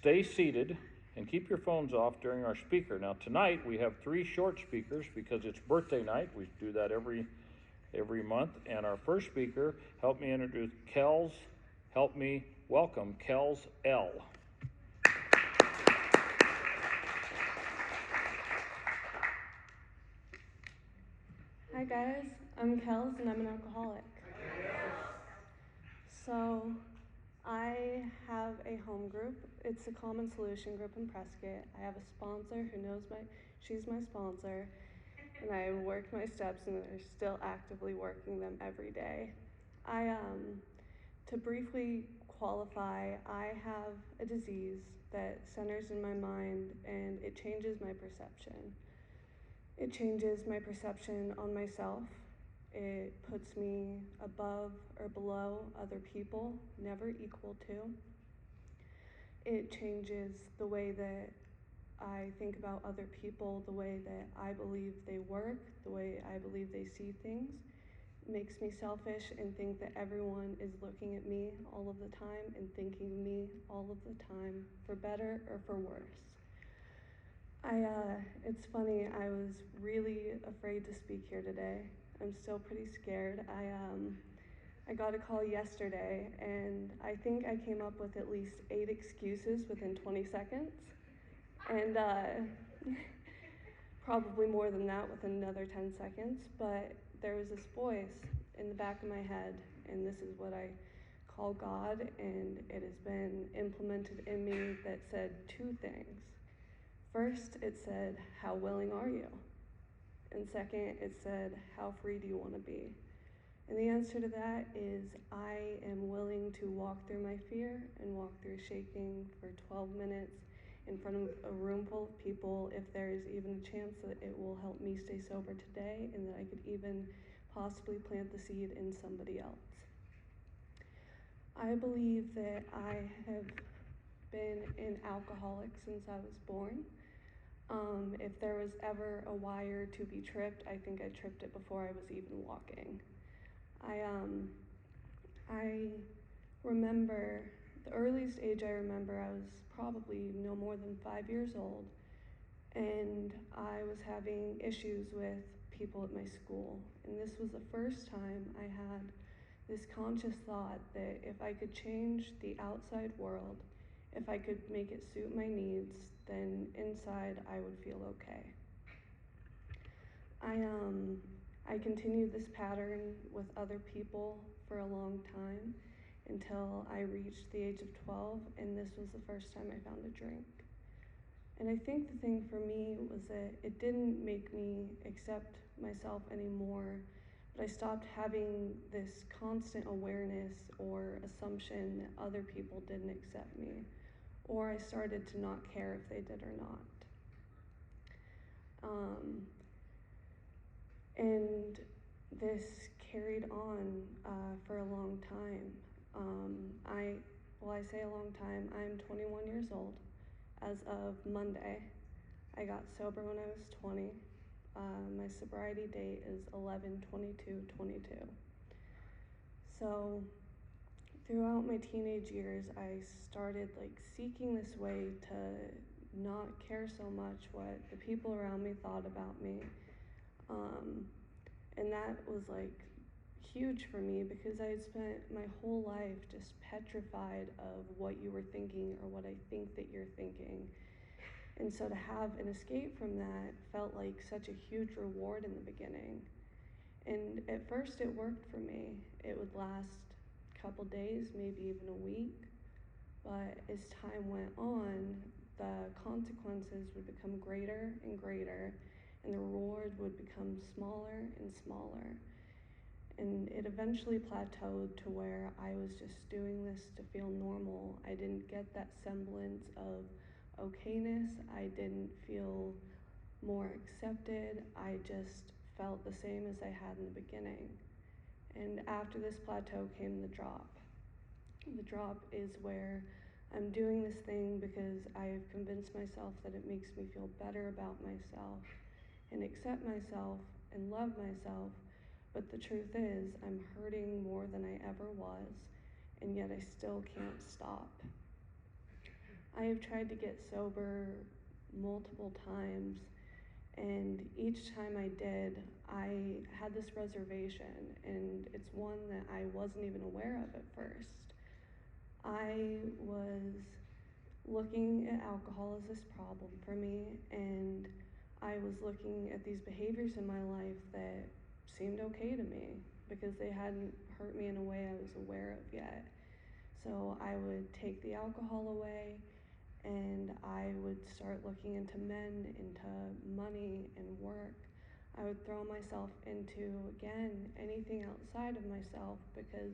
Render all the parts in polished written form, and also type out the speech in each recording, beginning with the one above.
stay seated and keep your phones off during our speaker. Now tonight we have 3 short speakers because it's birthday night. We do that every month. And our first speaker, help me introduce Kells. Help me welcome Kells L. Hi guys, I'm Kells and I'm an alcoholic. So I have a home group. It's a common solution group in Prescott. I have a sponsor who knows she's my sponsor, and I work my steps and I'm still actively working them every day. To briefly qualify, I have a disease that centers in my mind and it changes my perception. It changes my perception on myself. It puts me above or below other people, never equal to. It changes the way that I think about other people, the way that I believe they work, the way I believe they see things. It makes me selfish and think that everyone is looking at me all of the time and thinking of me all of the time, for better or for worse. It's funny, I was really afraid to speak here today. I'm still pretty scared. I got a call yesterday and I think I came up with at least 8 excuses within 20 seconds. And probably more than that within another 10 seconds. But there was this voice in the back of my head, and this is what I call God, and it has been implemented in me, that said 2 things. First, it said, how willing are you? And second, it said, how free do you want to be? And the answer to that is, I am willing to walk through my fear and walk through shaking for 12 minutes in front of a room full of people if there is even a chance that it will help me stay sober today and that I could even possibly plant the seed in somebody else. I believe that I have been an alcoholic since I was born. If there was ever a wire to be tripped, I think I tripped it before I was even walking. I remember, the earliest age I remember, I was probably no more than 5 years old, and I was having issues with people at my school. And this was the first time I had this conscious thought that if I could change the outside world, if I could make it suit my needs, then inside I would feel okay. I continued this pattern with other people for a long time until I reached the age of 12, and this was the first time I found a drink. And I think the thing for me was that it didn't make me accept myself anymore, but I stopped having this constant awareness or assumption that other people didn't accept me, or I started to not care if they did or not. And this carried on for a long time. I say a long time, I'm 21 years old. As of Monday, I got sober when I was 20. My sobriety date is 11/22/22. So throughout my teenage years, I started seeking this way to not care so much what the people around me thought about me. And that was huge for me because I had spent my whole life just petrified of what you were thinking or what I think that you're thinking. And so to have an escape from that felt like such a huge reward in the beginning. And at first it worked for me. It would last a couple days, maybe even a week. But as time went on, the consequences would become greater and greater, and the reward would become smaller and smaller. And it eventually plateaued to where I was just doing this to feel normal. I didn't get that semblance of okayness. I didn't feel more accepted. I just felt the same as I had in the beginning. And after this plateau came the drop. The drop is where I'm doing this thing because I have convinced myself that it makes me feel better about myself and accept myself and love myself. But the truth is, I'm hurting more than I ever was, and yet I still can't stop. I have tried to get sober multiple times, and each time I did, I had this reservation, and it's one that I wasn't even aware of at first. I was looking at alcohol as this problem for me, and I was looking at these behaviors in my life that seemed okay to me because they hadn't hurt me in a way I was aware of yet. So I would take the alcohol away, and I would start looking into men, into money and work. I would throw myself into, again, anything outside of myself because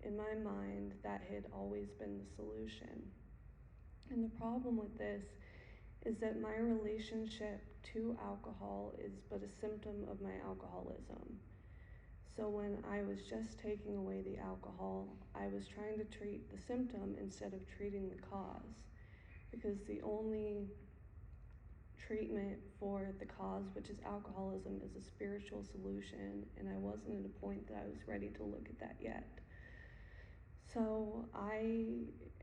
in my mind that had always been the solution. And the problem with this is that my relationship to alcohol is but a symptom of my alcoholism. So when I was just taking away the alcohol, I was trying to treat the symptom instead of treating the cause. Because the only treatment for the cause, which is alcoholism, is a spiritual solution, and I wasn't at a point that I was ready to look at that yet. So I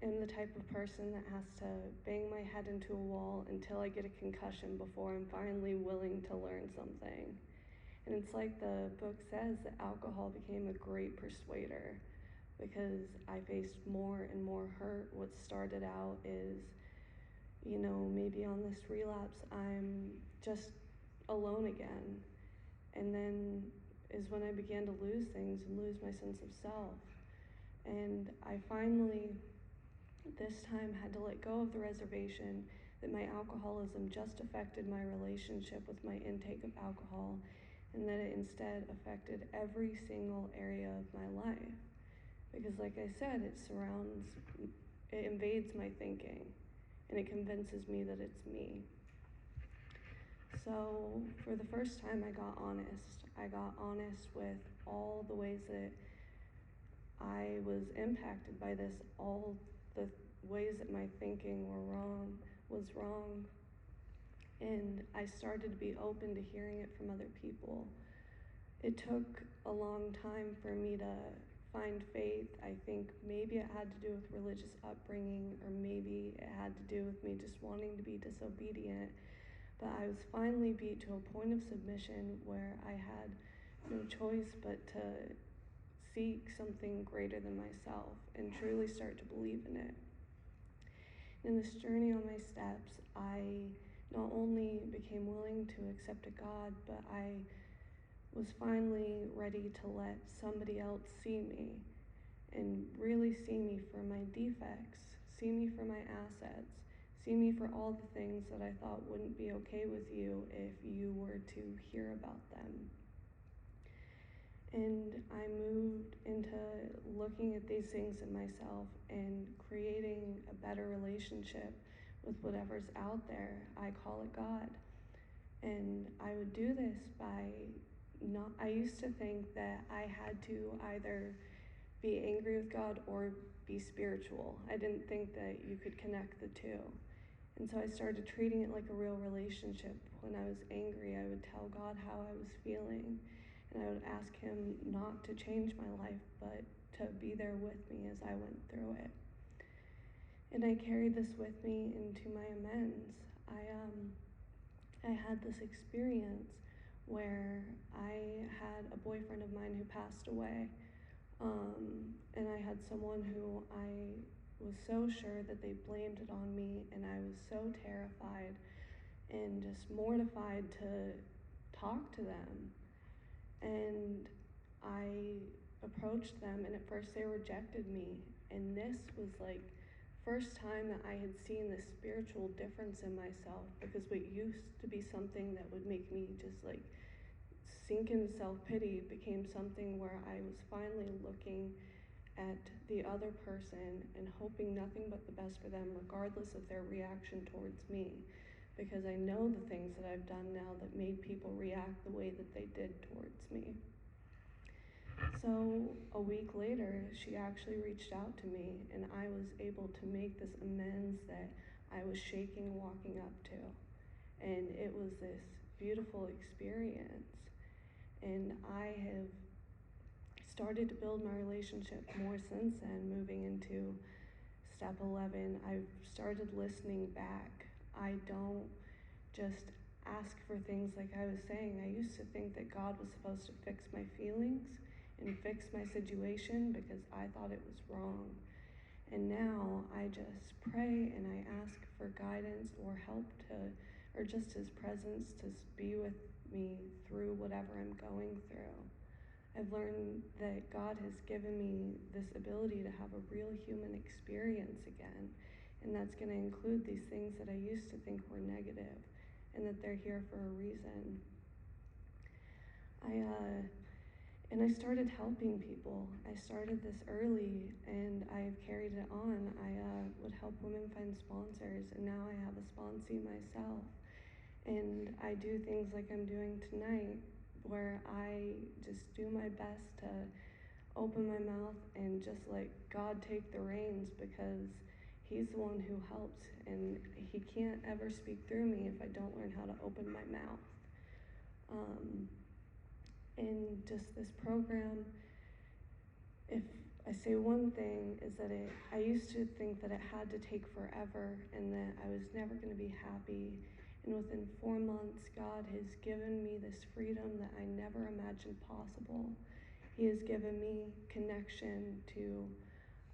am the type of person that has to bang my head into a wall until I get a concussion before I'm finally willing to learn something. And it's like the book says, that alcohol became a great persuader because I faced more and more hurt. What started out is, maybe on this relapse, I'm just alone again. And then is when I began to lose things and lose my sense of self. And I finally, this time, had to let go of the reservation that my alcoholism just affected my relationship with my intake of alcohol, and that it instead affected every single area of my life. Because like I said, it invades my thinking, and it convinces me that it's me. So for the first time, I got honest. I got honest with all the ways that I was impacted by this, all the ways that my thinking was wrong. And I started to be open to hearing it from other people. It took a long time for me to find faith. I think maybe it had to do with religious upbringing, or maybe it had to do with me just wanting to be disobedient. But I was finally beat to a point of submission where I had no choice but to seek something greater than myself and truly start to believe in it. In this journey on my steps, I not only became willing to accept a God, but I was finally ready to let somebody else see me and really see me for my defects, see me for my assets, see me for all the things that I thought wouldn't be okay with you if you were to hear about them. And I moved into looking at these things in myself and creating a better relationship with whatever's out there. I call it God. And I would do this I used to think that I had to either be angry with God or be spiritual. I didn't think that you could connect the two. And so I started treating it like a real relationship. When I was angry, I would tell God how I was feeling. And I would ask him not to change my life, but to be there with me as I went through it. And I carried this with me into my amends. I had this experience where I had a boyfriend of mine who passed away. And I had someone who I was so sure that they blamed it on me, and I was so terrified and just mortified to talk to them. And I approached them, and at first they rejected me. And this was like first time that I had seen this spiritual difference in myself, because what used to be something that would make me just like sink into self-pity became something where I was finally looking at the other person and hoping nothing but the best for them, regardless of their reaction towards me. Because I know the things that I've done now that made people react the way that they did towards me. So a week later, she actually reached out to me, and I was able to make this amends that I was shaking walking up to. And it was this beautiful experience. And I have started to build my relationship more since then, moving into step 11, I've started listening back. I don't just ask for things like I was saying. I used to think that God was supposed to fix my feelings and fix my situation because I thought it was wrong. And now I just pray and I ask for guidance or help or just His presence to be with me through whatever I'm going through. I've learned that God has given me this ability to have a real human experience again. And that's going to include these things that I used to think were negative, and that they're here for a reason. And I started helping people. I started this early, and I've carried it on. I would help women find sponsors, and now I have a sponsee myself. And I do things like I'm doing tonight, where I just do my best to open my mouth and just let God take the reins, because He's the one who helps, and He can't ever speak through me if I don't learn how to open my mouth. And just this program, if I say one thing, is that I used to think that it had to take forever and that I was never going to be happy. And within 4 months, God has given me this freedom that I never imagined possible. He has given me connection to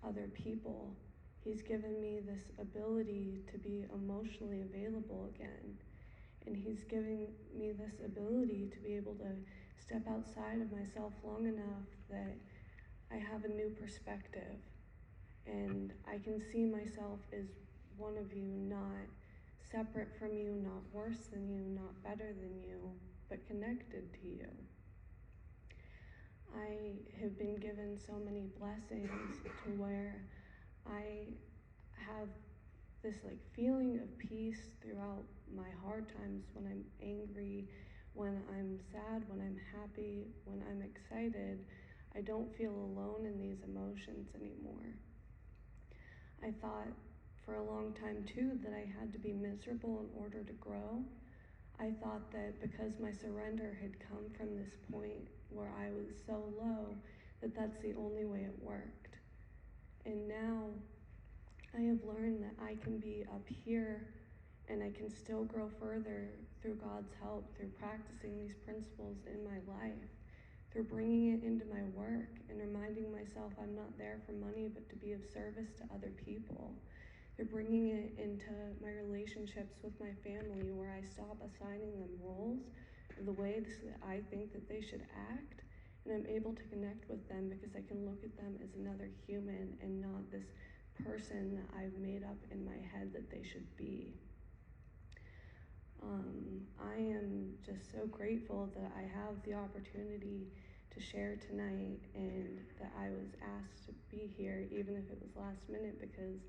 other people. He's given me this ability to be emotionally available again. And He's giving me this ability to be able to step outside of myself long enough that I have a new perspective. And I can see myself as one of you, not separate from you, not worse than you, not better than you, but connected to you. I have been given so many blessings to where I have this feeling of peace throughout my hard times, when I'm angry, when I'm sad, when I'm happy, when I'm excited. I don't feel alone in these emotions anymore. I thought for a long time too that I had to be miserable in order to grow. I thought that because my surrender had come from this point where I was so low, that that's the only way it worked. And now I have learned that I can be up here and I can still grow further through God's help, through practicing these principles in my life, through bringing it into my work and reminding myself I'm not there for money but to be of service to other people. Through bringing it into my relationships with my family, where I stop assigning them roles of the way that I think that they should act, and I'm able to connect with them because I can look at them as another human and not this person that I've made up in my head that they should be. I am just so grateful that I have the opportunity to share tonight, and that I was asked to be here, even if it was last minute, because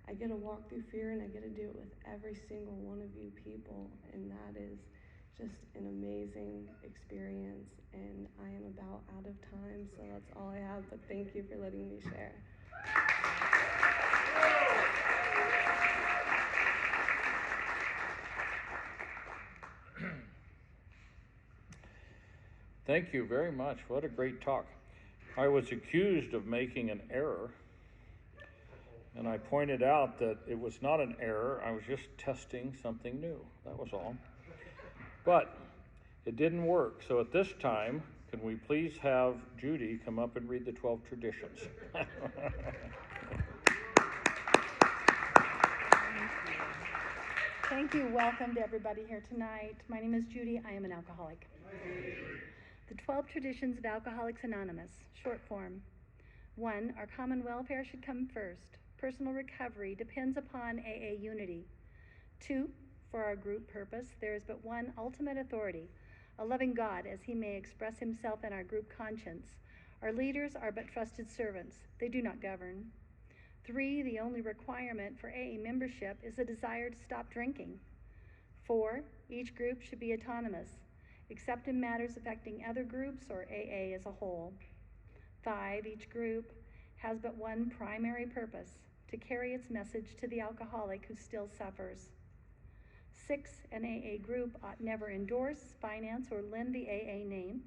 I get to walk through fear and I get to do it with every single one of you people, and that is just an amazing experience. And I am about out of time, so that's all I have, but thank you for letting me share. Thank you very much. What a great talk. I was accused of making an error, and I pointed out that it was not an error. I was just testing something new. That was all. But it didn't work. So at this time, can we please have Judy come up and read the 12 traditions? Thank you. Welcome to everybody here tonight. My name is Judy. I am an alcoholic. The 12 traditions of Alcoholics Anonymous, short form. 1, our common welfare should come first. Personal recovery depends upon AA unity. 2, for our group purpose, there is but one ultimate authority, a loving God, as He may express Himself in our group conscience. Our leaders are but trusted servants. They do not govern. 3, the only requirement for AA membership is a desire to stop drinking. 4, each group should be autonomous, except in matters affecting other groups or AA as a whole. 5, each group has but one primary purpose, to carry its message to the alcoholic who still suffers. 6, an AA group ought never endorse, finance, or lend the AA name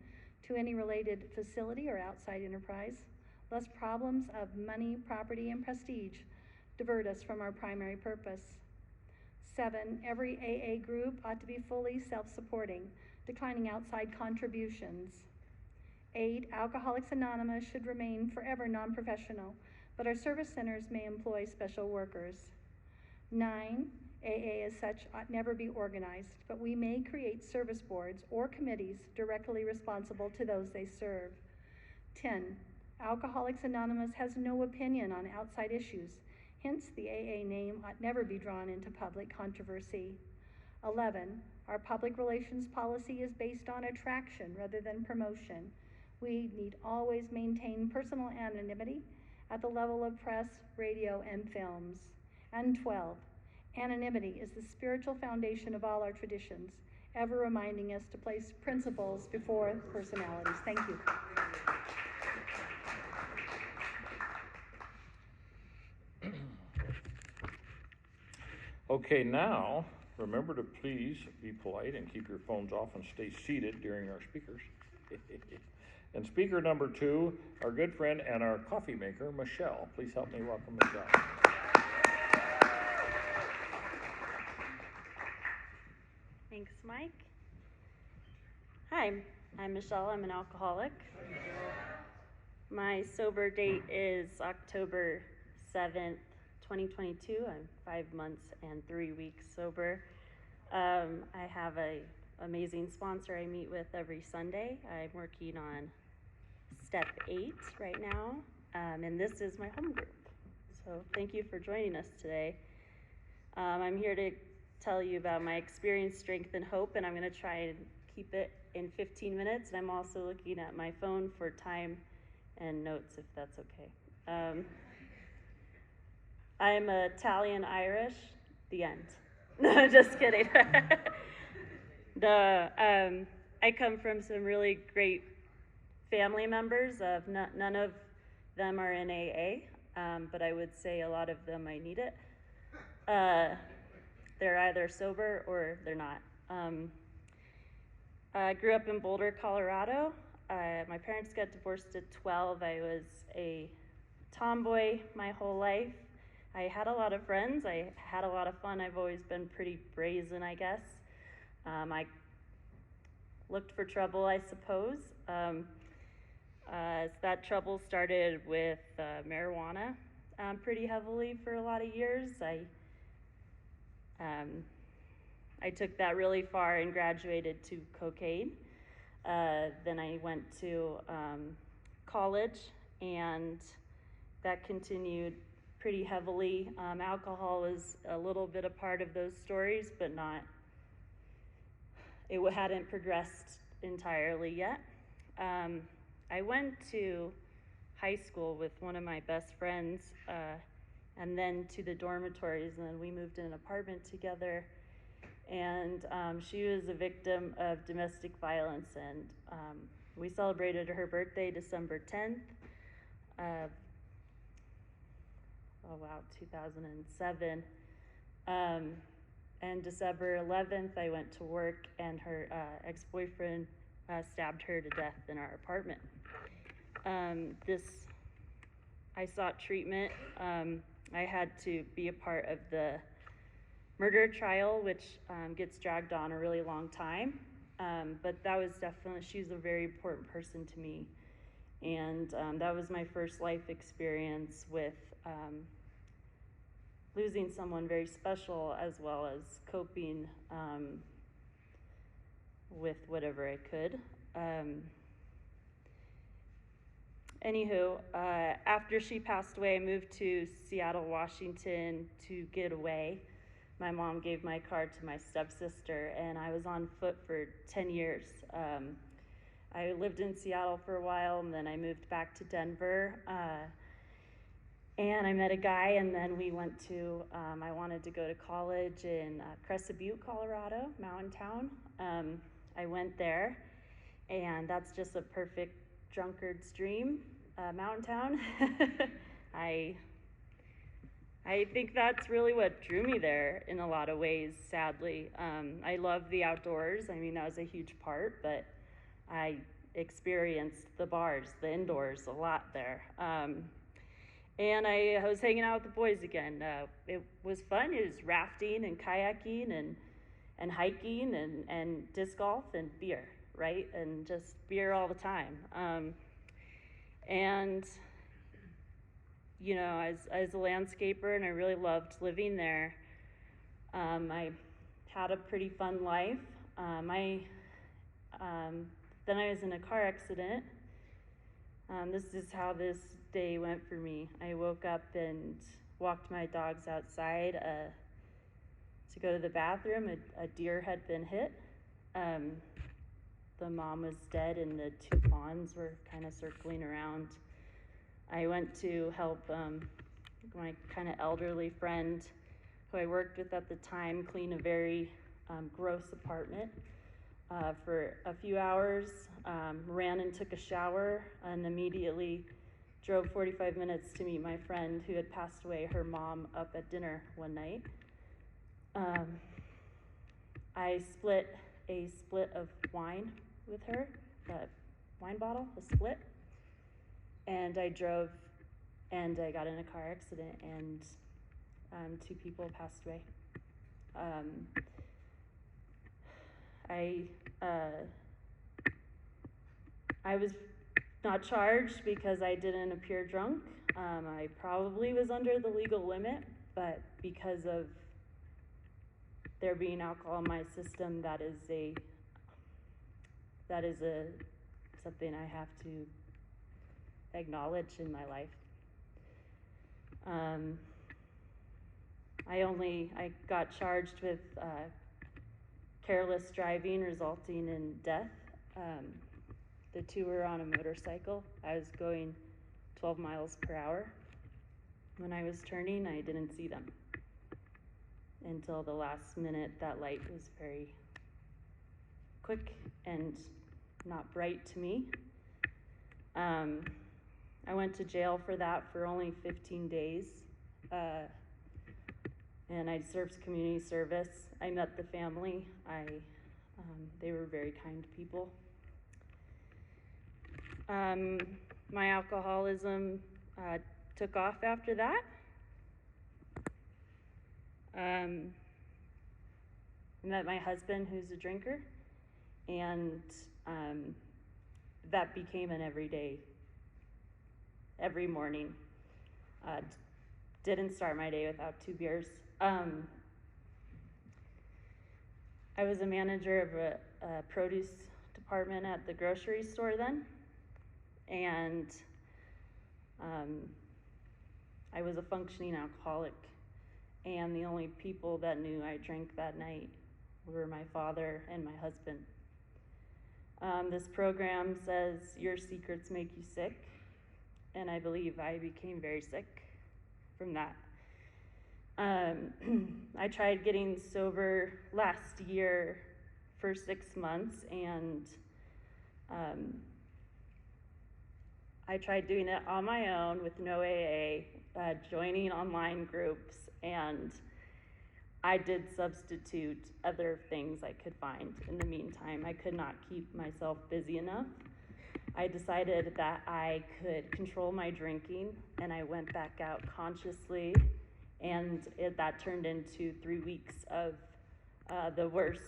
to any related facility or outside enterprise, lest problems of money, property, and prestige divert us from our primary purpose. 7, every AA group ought to be fully self-supporting, declining outside contributions. 8, Alcoholics Anonymous should remain forever non-professional, but our service centers may employ special workers. 9, AA as such ought never be organized, but we may create service boards or committees directly responsible to those they serve. 10, Alcoholics Anonymous has no opinion on outside issues, hence the AA name ought never be drawn into public controversy. 11, our public relations policy is based on attraction rather than promotion. We need always maintain personal anonymity at the level of press, radio, and films. And 12, anonymity is the spiritual foundation of all our traditions, ever reminding us to place principles before personalities. Thank you. Okay, now, remember to please be polite and keep your phones off and stay seated during our speakers. And speaker number 2, our good friend and our coffee maker, Michele. Please help me welcome Michele. Thanks, Mike. Hi, I'm Michele. I'm an alcoholic. My sober date is October 7th, 2022. I'm 5 months and 3 weeks sober. I have an amazing sponsor I meet with every Sunday. I'm working on step 8 right now, and this is my home group. So thank you for joining us today. I'm here to tell you about my experience, strength, and hope, and I'm going to try and keep it in 15 minutes. And I'm also looking at my phone for time and notes, if that's okay. I'm Italian-Irish, the end. No, just kidding. I come from some really great family members. None of them are in AA, but I would say a lot of them might need it. They're either sober or they're not. I grew up in Boulder, Colorado. My parents got divorced at 12. I was a tomboy my whole life. I had a lot of friends. I had a lot of fun. I've always been pretty brazen, I guess. I looked for trouble, I suppose. That trouble started with marijuana pretty heavily for a lot of years. I took that really far and graduated to cocaine. Then I went to college, and that continued pretty heavily. Alcohol was a little bit a part of those stories, but not, it hadn't progressed entirely yet. I went to high school with one of my best friends, and then to the dormitories, and then we moved in an apartment together. And she was a victim of domestic violence, and we celebrated her birthday December 10th of 2007. And December 11th, I went to work, and her ex-boyfriend stabbed her to death in our apartment. I sought treatment. I had to be a part of the murder trial, which gets dragged on a really long time. But that was definitely, she's a very important person to me. And that was my first life experience with losing someone very special, as well as coping with whatever I could. Anywho, after she passed away, I moved to Seattle, Washington to get away. My mom gave my car to my stepsister, and I was on foot for 10 years. I lived in Seattle for a while, and then I moved back to Denver. And I met a guy, and then we went to, I wanted to go to college in Crescent Butte, Colorado, mountain town. I went there, and that's just a perfect drunkard's dream, mountain town. I think that's really what drew me there in a lot of ways, sadly. I love the outdoors. I mean, that was a huge part, but I experienced the bars, the indoors a lot there. And I was hanging out with the boys again. It was fun. It was rafting and kayaking and hiking and disc golf and beer, right? And just beer all the time. And you know, as a landscaper, and I really loved living there. I had a pretty fun life. Then I was in a car accident. This is how this day went for me. I woke up and walked my dogs outside to go to the bathroom. A deer had been hit. The mom was dead and the two fawns were kind of circling around. I went to help my kind of elderly friend who I worked with at the time clean a very gross apartment for a few hours, ran and took a shower, and immediately drove 45 minutes to meet my friend who had passed away, her mom, up at dinner one night. I split a split of wine with her, a wine bottle, a split, and I drove and I got in a car accident and 2 people passed away. I was not charged because I didn't appear drunk. I probably was under the legal limit, but because of there being alcohol in my system, that is something I have to acknowledge in my life. I got charged with careless driving resulting in death. The 2 were on a motorcycle. I was going 12 miles per hour. When I was turning, I didn't see them until the last minute. That light was very quick and not bright to me. I went to jail for that for only 15 days. And I served community service. I met the family. They were very kind people. My alcoholism took off after that. I met my husband, who's a drinker, and that became an every morning. Didn't start my day without 2 beers. I was a manager of a produce department at the grocery store then, and I was a functioning alcoholic, and the only people that knew I drank that night were my father and my husband. This program says your secrets make you sick, and I believe I became very sick from that. I tried getting sober last year for 6 months, and I tried doing it on my own with no AA, joining online groups, and I did substitute other things I could find in the meantime. I could not keep myself busy enough. I decided that I could control my drinking, and I went back out consciously, and that turned into 3 weeks of the worst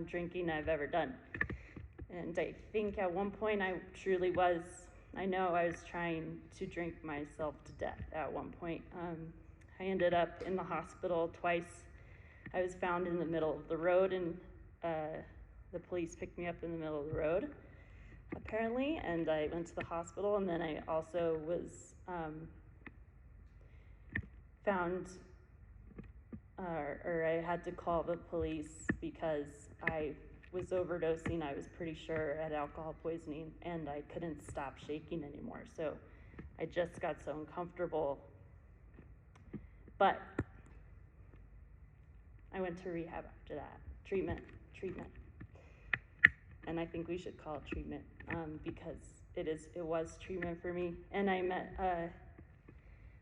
drinking I've ever done. And I think at one point I know I was trying to drink myself to death at one point. I ended up in the hospital twice. I was found in the middle of the road, and the police picked me up in the middle of the road, apparently, and I went to the hospital, and then I also was found, or I had to call the police because I was overdosing. I was pretty sure at alcohol poisoning, and I couldn't stop shaking anymore. So I just got so uncomfortable. But I went to rehab after that. Treatment. And I think we should call it treatment because it was treatment for me. And I met an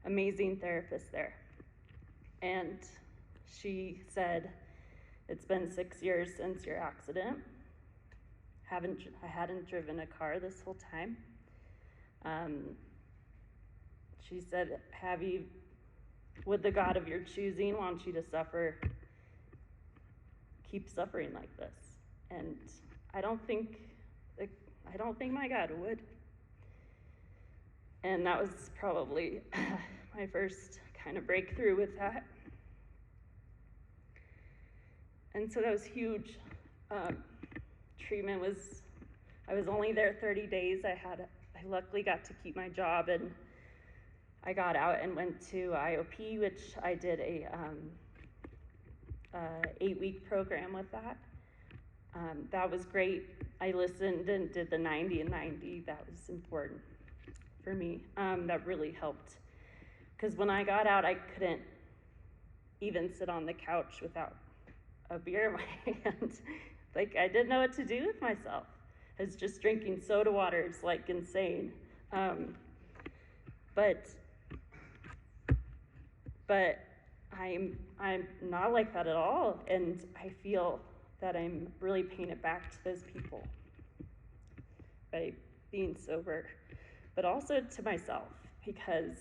amazing therapist there. And she said, it's been 6 years since your accident. I hadn't driven a car this whole time. she said, would the God of your choosing want you to suffer, keep suffering like this? And I don't think my God would. And that was probably my first kind of breakthrough with that. And so that was huge. Treatment I was only there 30 days. I luckily got to keep my job, and I got out and went to IOP, which I did a 8-week program with that. That was great. I listened and did the 90 and 90. That was important for me. That really helped. Because when I got out, I couldn't even sit on the couch without a beer in my hand. Like, I didn't know what to do with myself. I was just drinking soda water. It's like insane. But I'm not like that at all, and I feel that I'm really paying it back to those people by being sober, but also to myself, because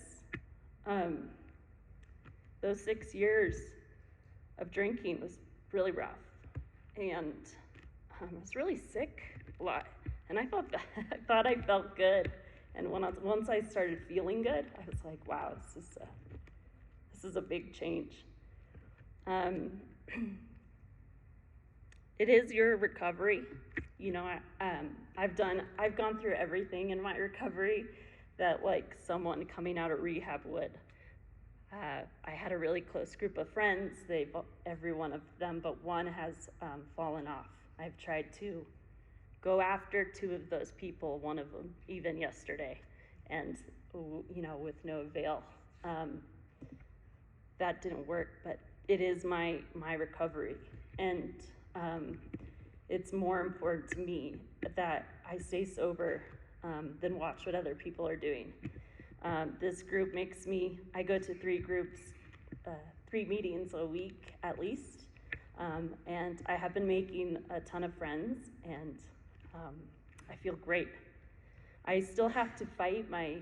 those 6 years of drinking was really rough, and I was really sick a lot, and I thought I felt good, and once I started feeling good, I was like, wow, this is a big change. It is your recovery. You know, I've gone through everything in my recovery that like someone coming out of rehab would. I had a really close group of friends. Every one of them but one has fallen off. I've tried to go after 2 of those people, one of them even yesterday, and with no avail. That didn't work, but it is my recovery, and it's more important to me that I stay sober than watch what other people are doing. This group makes me, I go to 3 groups, 3 meetings a week at least, and I have been making a ton of friends, and I feel great. I still have to fight my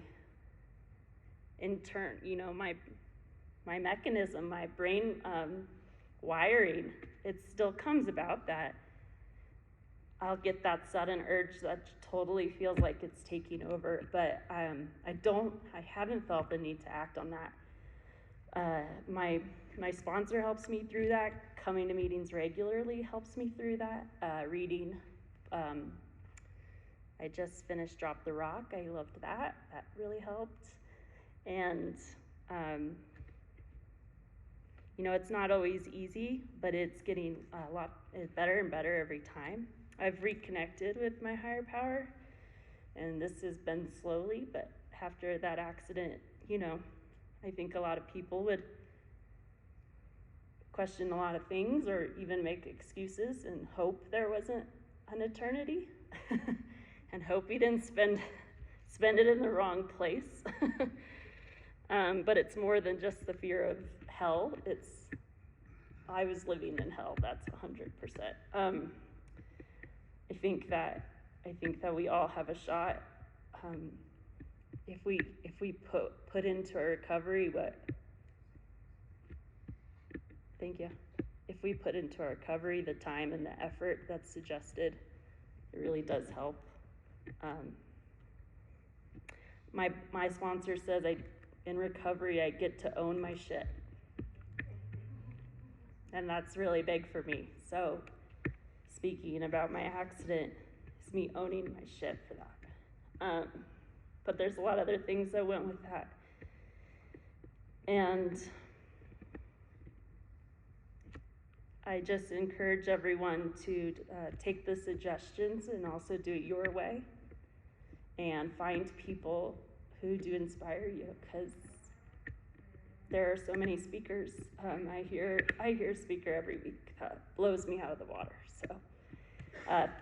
my mechanism, my brain wiring. It still comes about that I'll get that sudden urge that totally feels like it's taking over, but I haven't felt the need to act on that. My sponsor helps me through that. Coming to meetings regularly helps me through that. Reading. I just finished Drop the Rock. I loved that. That really helped. And it's not always easy, but it's getting a lot better and better every time. I've reconnected with my higher power, and this has been slowly, but after that accident, I think a lot of people would question a lot of things or even make excuses and hope there wasn't an eternity and hope we didn't spend it in the wrong place. But it's more than just the fear of hell. I was living in hell. That's 100%. I think that we all have a shot. If we put into our recovery thank you. If we put into our recovery the time and the effort that's suggested, it really does help. My sponsor says in recovery I get to own my shit. And that's really big for me. So speaking about my accident, it's me owning my shit for that. But there's a lot of other things that went with that. And I just encourage everyone to take the suggestions and also do it your way, and find people who do inspire you, because there are so many speakers. I hear a speaker every week that blows me out of the water. So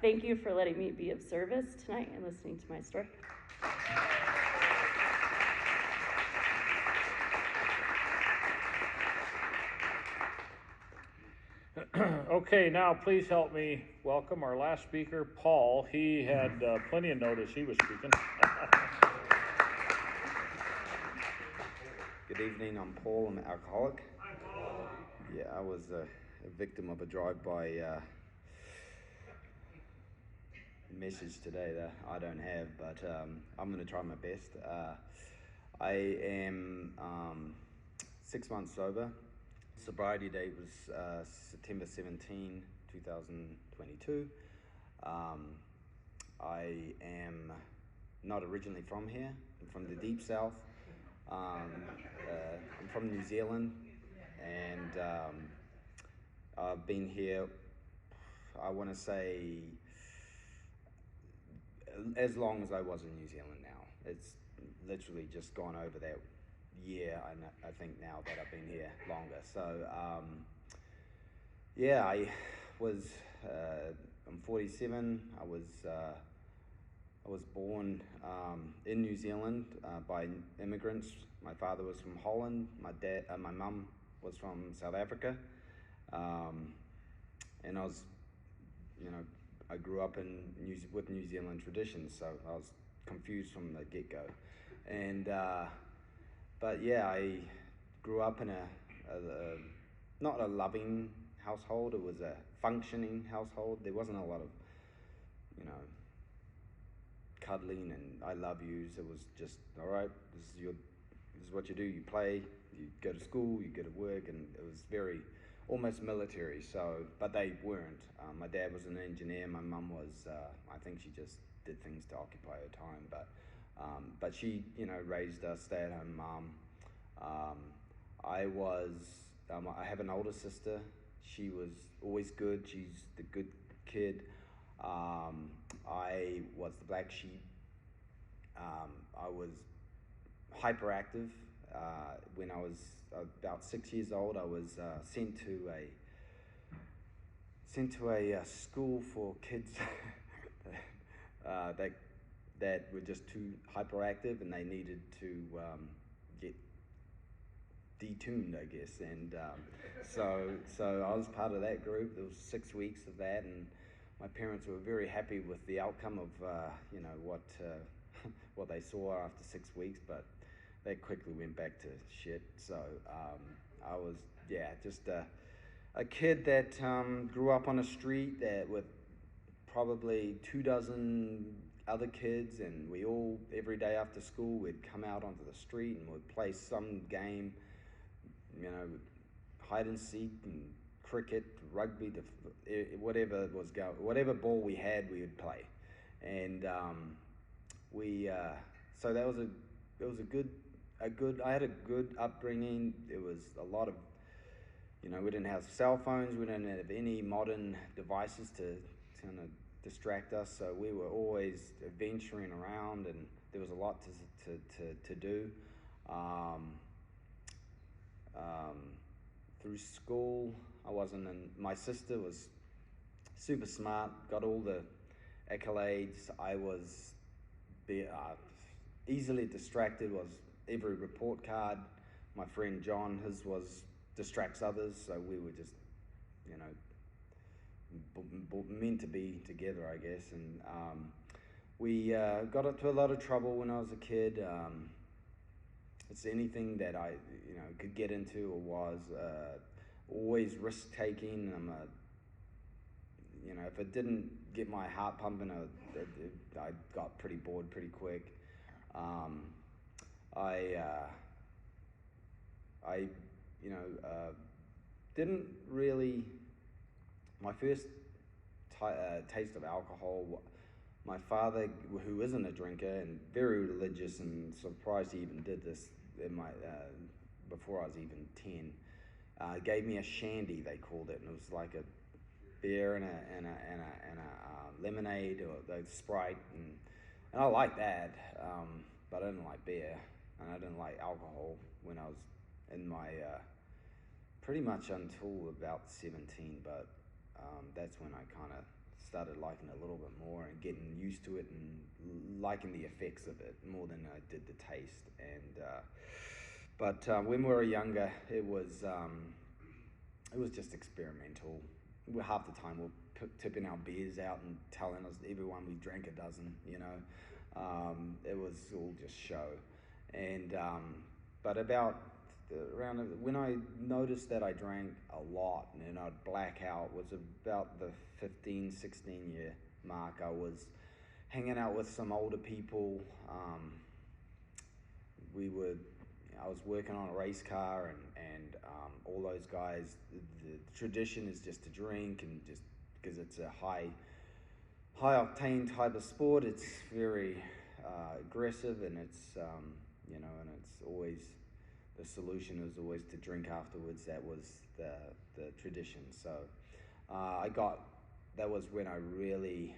thank you for letting me be of service tonight and listening to my story. Okay, now please help me welcome our last speaker, Paul. He had plenty of notice he was speaking. Good evening, I'm Paul, I'm an alcoholic. Yeah, I was a victim of a drive-by message today that I don't have, but I'm going to try my best. I am 6 months sober. Sobriety date was September 17, 2022. I am not originally from here. I'm from the deep south. I'm from New Zealand, and I've been here, I want to say, as long as I was in New Zealand now. It's literally just gone over that year, I think, now that I've been here longer. So, yeah, I'm 47. I was born in New Zealand by immigrants. My father was from Holland. My mum was from South Africa, and I grew up with New Zealand traditions, so I was confused from the get-go. And but yeah, I grew up in a not a loving household. It was a functioning household. There wasn't a lot of, cuddling and I love yous. It was just, all right, this is what you do. You play, you go to school, you go to work, and it was very almost military. So, but they weren't. My dad was an engineer. My mum was, I think she just did things to occupy her time. But she, raised a stay-at-home mom. I have an older sister. She was always good. She's the good kid. I was the black sheep. I was hyperactive. When I was about 6 years old, I was sent to a school for kids that were just too hyperactive, and they needed to get detuned, I guess. And so I was part of that group. There was 6 weeks of that, and my parents were very happy with the outcome of what they saw after 6 weeks, but they quickly went back to shit. So I was just a kid that grew up on a street that with probably 24 other kids, and we all, every day after school, we'd come out onto the street and we'd play some game, hide and seek and cricket, rugby, whatever was going, whatever ball we had, we would play. And so that was I had a good upbringing. There was a lot of, we didn't have cell phones, we didn't have any modern devices to kind of distract us, so we were always venturing around, and there was a lot to do. Through school, my sister was super smart, got all the accolades. I was easily distracted, was every report card. My friend John, his was distracts others, so we were just, meant to be together, I guess. And we got into a lot of trouble when I was a kid. It's anything that I, could get into or was always risk-taking. If it didn't get my heart pumping, I got pretty bored pretty quick. I didn't really. My first taste of alcohol, my father, who isn't a drinker and very religious, and surprised he even did this before I was even 10, gave me a shandy, they called it, and it was like a beer and a lemonade or the Sprite, and I liked that, but I didn't like beer, and I didn't like alcohol when I was in my pretty much until about 17, but that's when I kind of started liking it a little bit more and getting used to it and liking the effects of it more than I did the taste. And but when we were younger, it was just experimental. Half the time we're tipping our beers out and telling us everyone we drank a dozen. It was all just show. And but about when I noticed that I drank a lot and I'd black out was about the 15, 16 year mark. I was hanging out with some older people. I was working on a race car, and all those guys. The tradition is just to drink, and just because it's a high octane type of sport, it's very aggressive, and it's and it's always the solution is always to drink afterwards. That was the tradition. So that was when I really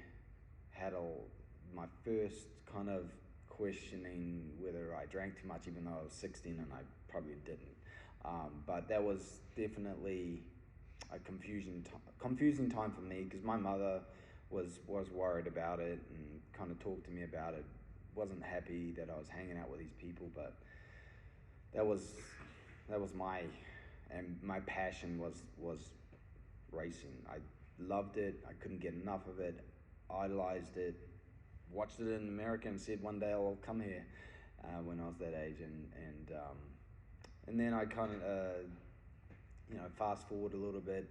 had my first kind of questioning whether I drank too much, even though I was 16 and I probably didn't. But that was definitely a confusing time for me, because my mother was worried about it and kind of talked to me about it. Wasn't happy that I was hanging out with these people, but that was my passion was racing. I loved it. I couldn't get enough of it. Idolized it. Watched it in America and said one day I'll come here when I was that age, and then I kind of fast forward a little bit.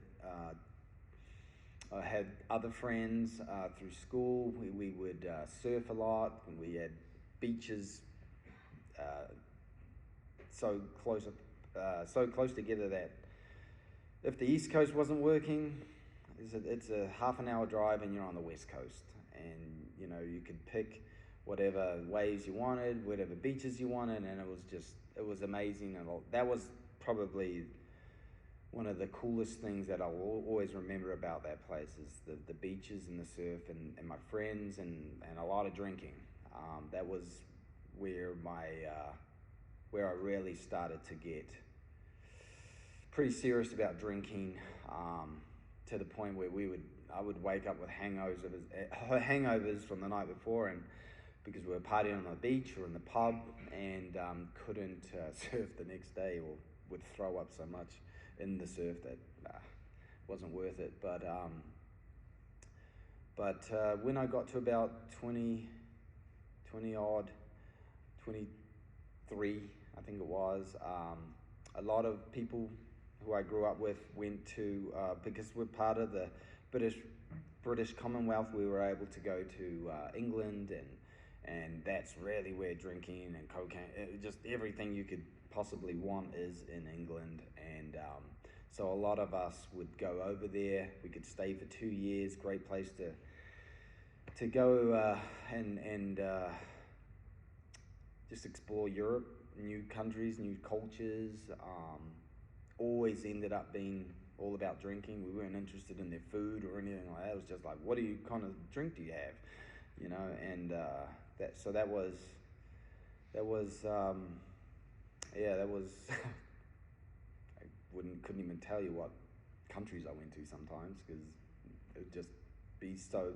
I had other friends through school. We would surf a lot, and we had beaches so close together that if the East Coast wasn't working, it's a half an hour drive and you're on the West Coast, and you could pick whatever waves you wanted, whatever beaches you wanted, and it was amazing. And that was probably one of the coolest things that I'll always remember about that place is the beaches and the surf and my friends and a lot of drinking. That was where where I really started to get pretty serious about drinking, to the point where I would wake up with hangovers from the night before, and because we were partying on the beach or in the pub, and couldn't surf the next day, or would throw up so much in the surf that wasn't worth it. But when I got to about 23, I think it was, a lot of people who I grew up with went to, because we're part of the British Commonwealth, we were able to go to England, and that's really where drinking and cocaine, just everything you could possibly want is in England. And so a lot of us would go over there. We could stay for 2 years. Great place to go and just explore Europe, new countries, new cultures. Always ended up being all about drinking. We weren't interested in their food or anything like that. It was just like, what kind of drink do you have? And that was I couldn't even tell you what countries I went to sometimes, because it would just be so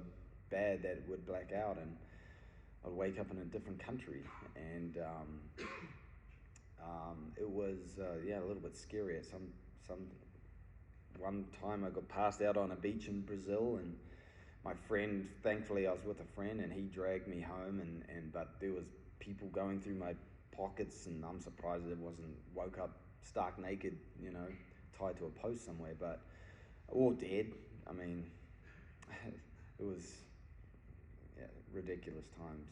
bad that it would black out and I'd wake up in a different country, and it was a little bit scary. One time I got passed out on a beach in Brazil, and my friend, thankfully I was with a friend, and he dragged me home, but there was people going through my pockets, and I'm surprised it wasn't woke up stark naked, tied to a post somewhere, but or dead. I mean, it was ridiculous times.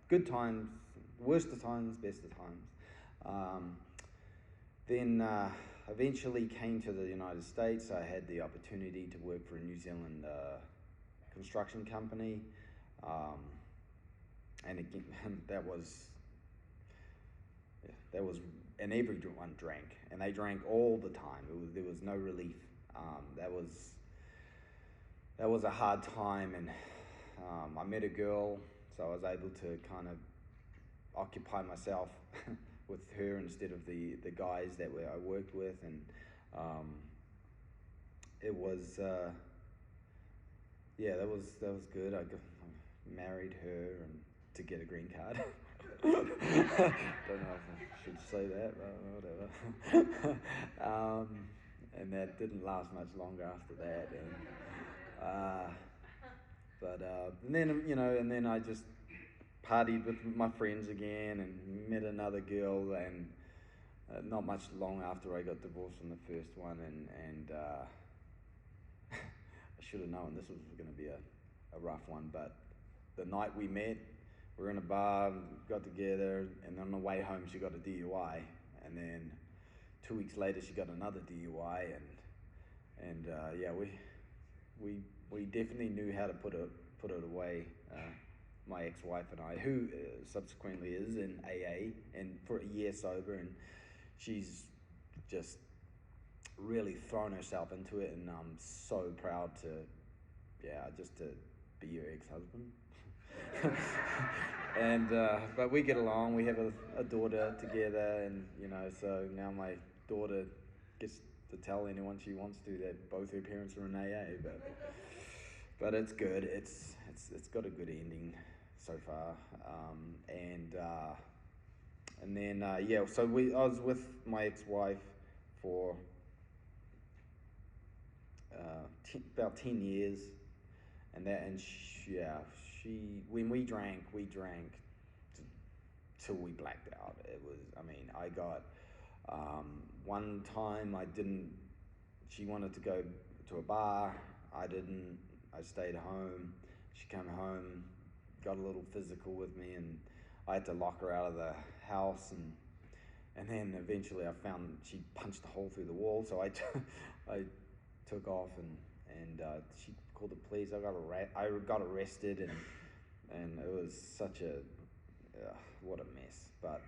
Good times, worst of times, best of times. Then eventually came to the United States. I had the opportunity to work for a New Zealand construction company, and again, that was, and everyone drank, and they drank all the time. There was no relief. That was a hard time, and I met a girl, so I was able to kind of occupy myself with her instead of the guys that I worked with, and it was that was good. I married her and to get a green card. Don't know if I should say that, but whatever. And that didn't last much longer after that, and then I just partied with my friends again and met another girl, and not much long after I got divorced from the first one, and I should have known this was going to be a rough one. But the night we met, we were in a bar, got together, and on the way home she got a DUI, and then 2 weeks later she got another DUI, and yeah, we definitely knew how to put it away. My ex-wife and I, who subsequently is in AA and for a year sober, and she's just really thrown herself into it, and I'm so proud to be your ex-husband. And but we get along. We have a daughter together, and so now my daughter gets to tell anyone she wants to that both her parents are in AA. But it's good. It's got a good ending so far. And then so I was with my ex-wife for about 10 years, and she when we drank till we blacked out. It was, I got one time she wanted to go to a bar. I didn't. I stayed home. She came home, got a little physical with me, and I had to lock her out of the house, and then eventually I found she punched a hole through the wall, so I took off, and she called the police. I got arrested, and it was such a what a mess. But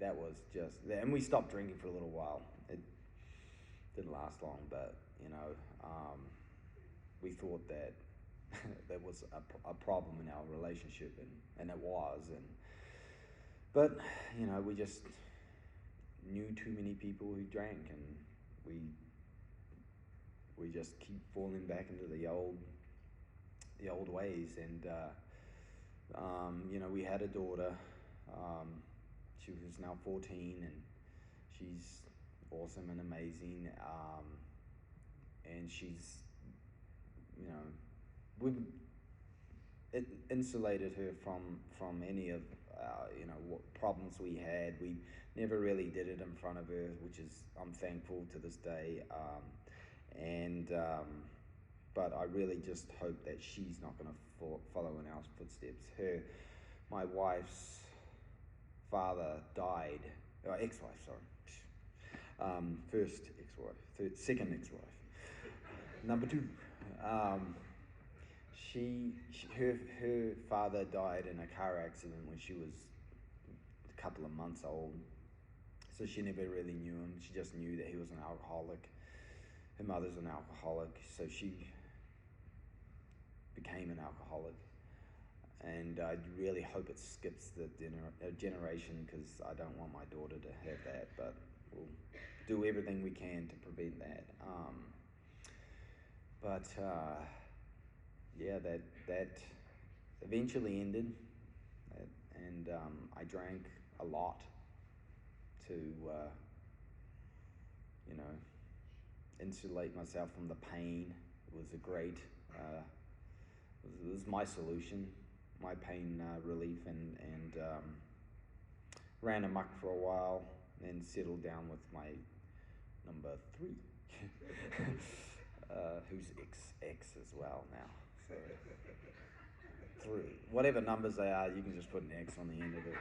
that was just, and we stopped drinking for a little while. It didn't last long, but we thought that there was a problem in our relationship, and it was, but we just knew too many people who drank, and we just keep falling back into the old ways. And we had a daughter. She was now 14, and she's awesome and amazing. And she's, we've insulated her from any of what problems we had. We never really did it in front of her, which is, I'm thankful to this day. But I really just hope that she's not going to follow in our footsteps. My wife's father died, ex-wife, sorry. First ex-wife, second ex-wife. Number two. Her father died in a car accident when she was a couple of months old. So she never really knew him. She just knew that he was an alcoholic. Her mother's an alcoholic, so she became an alcoholic. And I really hope it skips the generation, because I don't want my daughter to have that, but we'll do everything we can to prevent that. That eventually ended, and I drank a lot to, insulate myself from the pain. It was it was my solution, my pain relief, and ran amok for a while, then settled down with my number 3, who's ex as well now. So 3, whatever numbers they are, you can just put an X on the end of it.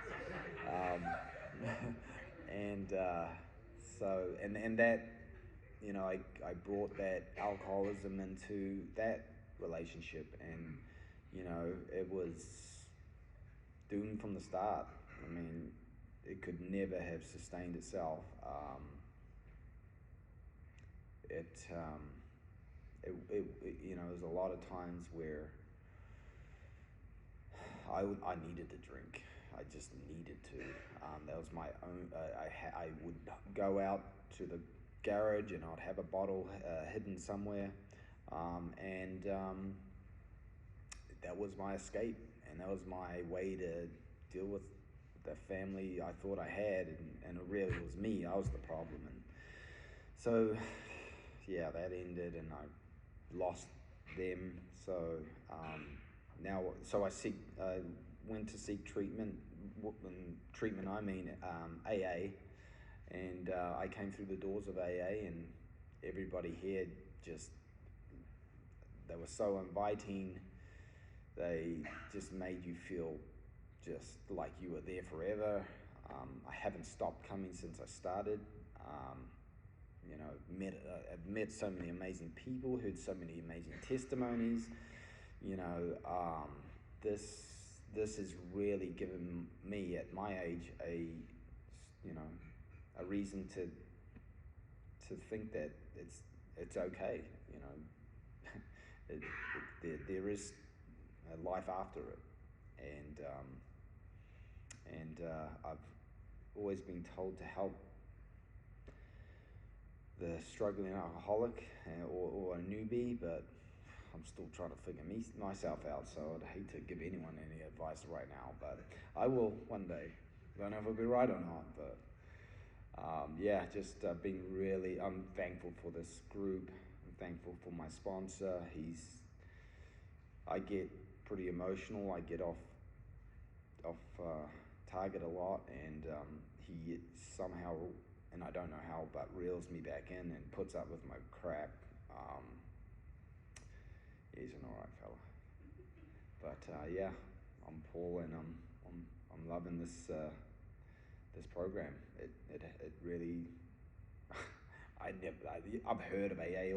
And that, I brought that alcoholism into that relationship, and it was doomed from the start. It could never have sustained itself. There's a lot of times where I needed to drink. I just needed to. That was my own. I would go out to the garage, and I'd have a bottle hidden somewhere, and that was my escape, and that was my way to deal with the family I thought I had, and it really was me. I was the problem, and so yeah, that ended, and I lost them. So now, I went to seek treatment. And treatment, I mean AA, And I came through the doors of AA, and everybody here they were so inviting. They just made you feel just like you were there forever. I haven't stopped coming since I started. I've met so many amazing people, heard so many amazing testimonies. This has really given me, at my age, a reason to think that it's okay. There is a life after it, and I've always been told to help the struggling alcoholic or a newbie, but I'm still trying to figure myself out, so I'd hate to give anyone any advice right now, but I will one day. Don't know if I'll be right or not, but I'm thankful for this group. I'm thankful for my sponsor. I get pretty emotional. I get off target a lot, and he somehow, and I don't know how, but reels me back in and puts up with my crap. He's an alright fella. But I'm Paul, and I'm loving this program. It really. I've heard of AA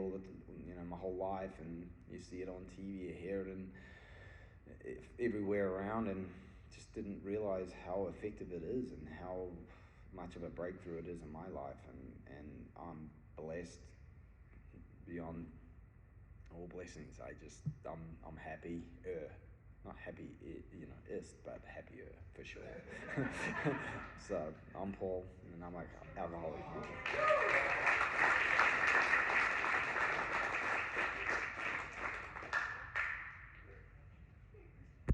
my whole life, and you see it on TV, you hear it everywhere around, and just didn't realize how effective it is and how much of a breakthrough it is in my life, and I'm blessed beyond all blessings. I'm happy. Not happy, but happier for sure. So I'm Paul, and I'm an alcoholic.